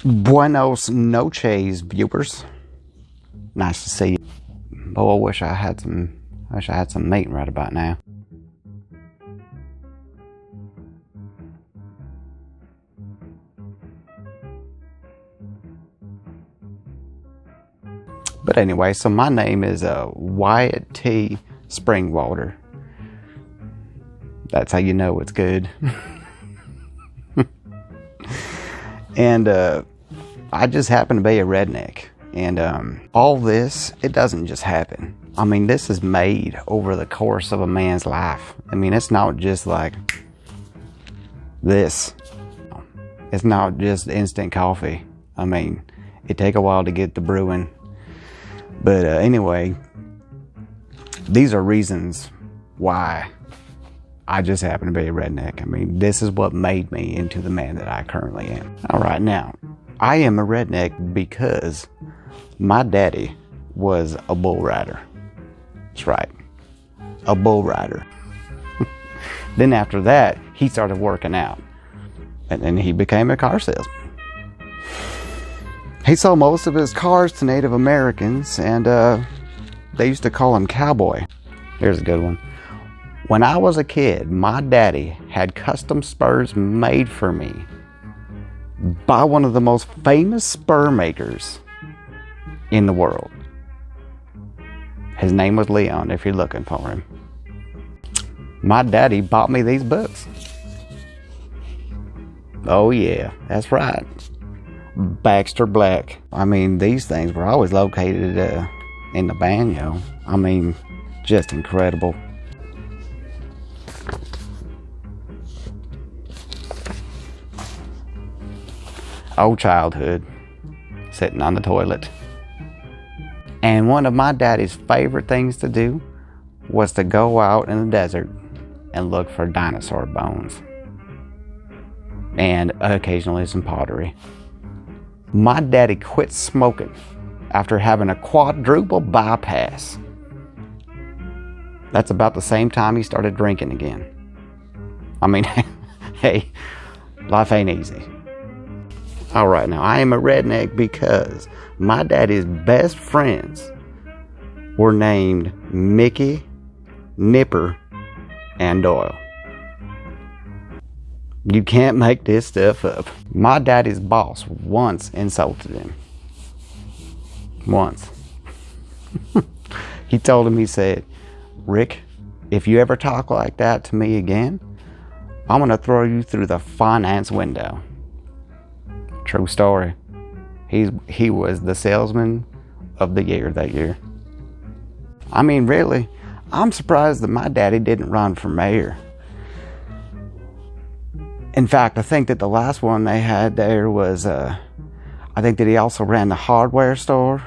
Buenos noches, viewers. Nice to see you. Oh, I wish I had some meat right about now. But anyway, so my name is Wyatt T. Springwater. That's how you know it's good. And I just happen to be a redneck. And all this, it doesn't just happen. I mean, this is made over the course of a man's life. I mean, it's not just like this. It's not just instant coffee. I mean, it take a while to get the brewing. But anyway, these are reasons why I just happen to be a redneck. I mean, this is what made me into the man that I currently am. All right, now, I am a redneck because my daddy was a bull rider. That's right, a bull rider. Then after that, he started working out. And then he became a car salesman. He sold most of his cars to Native Americans, and they used to call him Cowboy. Here's a good one. When I was a kid, my daddy had custom spurs made for me by one of the most famous spur makers in the world. His name was Leon, if you're looking for him. My daddy bought me these books. Oh yeah, that's right. Baxter Black. I mean, these things were always located in the banyo. I mean, just incredible. Old childhood, sitting on the toilet. And one of my daddy's favorite things to do was to go out in the desert and look for dinosaur bones. And occasionally some pottery. My daddy quit smoking after having a quadruple bypass. That's about the same time he started drinking again. I mean, hey, life ain't easy. All right, now I am a redneck because my daddy's best friends were named Mickey, Nipper, and Doyle. You can't make this stuff up. My daddy's boss once insulted him. Once. He told him, he said, "Rick, if you ever talk like that to me again, I'm gonna throw you through the finance window." True story. He was the salesman of the year that year. I mean, really, I'm surprised that my daddy didn't run for mayor. In fact, I think that the last one they had there was, I think that he also ran the hardware store.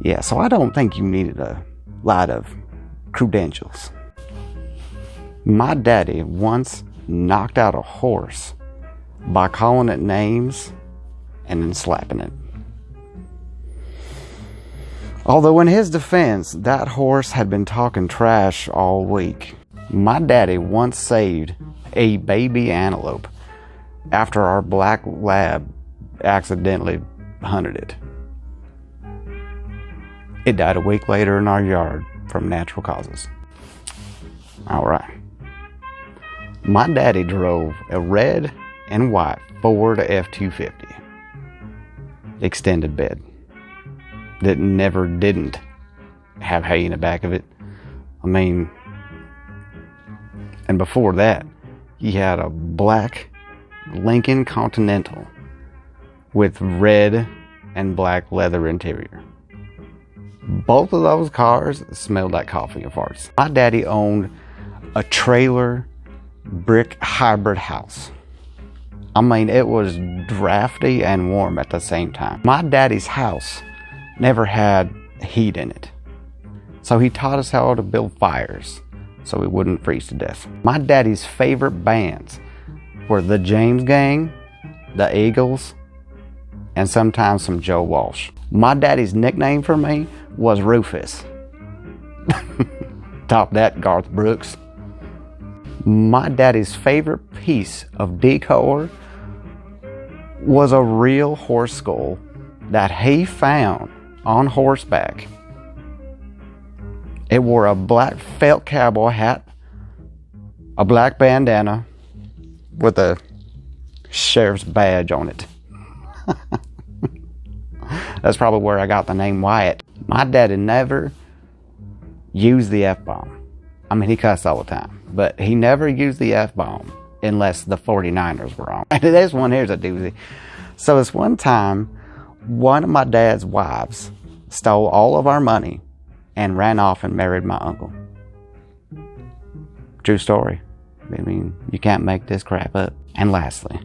Yeah, so I don't think you needed a lot of credentials. My daddy once knocked out a horse by calling it names and then slapping it. Although in his defense, that horse had been talking trash all week. My daddy once saved a baby antelope after our black lab accidentally hunted it. It died a week later in our yard from natural causes. All right. My daddy drove a red and white Ford F-250 extended bed that never didn't have hay in the back of it. I mean, and before that, he had a black Lincoln Continental with red and black leather interior. Both of those cars smelled like coffee and farts. My daddy owned a trailer brick hybrid house. I mean, it was drafty and warm at the same time. My daddy's house never had heat in it, so he taught us how to build fires so we wouldn't freeze to death. My daddy's favorite bands were the James Gang, the Eagles, and sometimes some Joe Walsh. My daddy's nickname for me was Rufus. Top that, Garth Brooks. My daddy's favorite piece of decor was a real horse skull that he found on horseback. It wore a black felt cowboy hat, a black bandana with a sheriff's badge on it. That's probably where I got the name Wyatt. My daddy never used the F-bomb. I mean, he cussed all the time, but he never used the F-bomb unless the 49ers were on. This one here's a doozy. So this one time, one of my dad's wives stole all of our money and ran off and married my uncle. True story. I mean, you can't make this crap up. And lastly,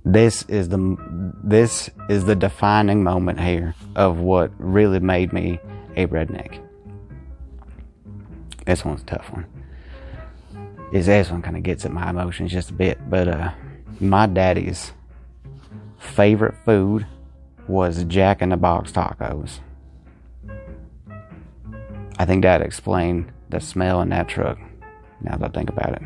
this is the defining moment here of what really made me a redneck. This one's a tough one. This one kind of gets at my emotions just a bit, but my daddy's favorite food was Jack in the Box tacos. I think that explained the smell in that truck, now that I think about it.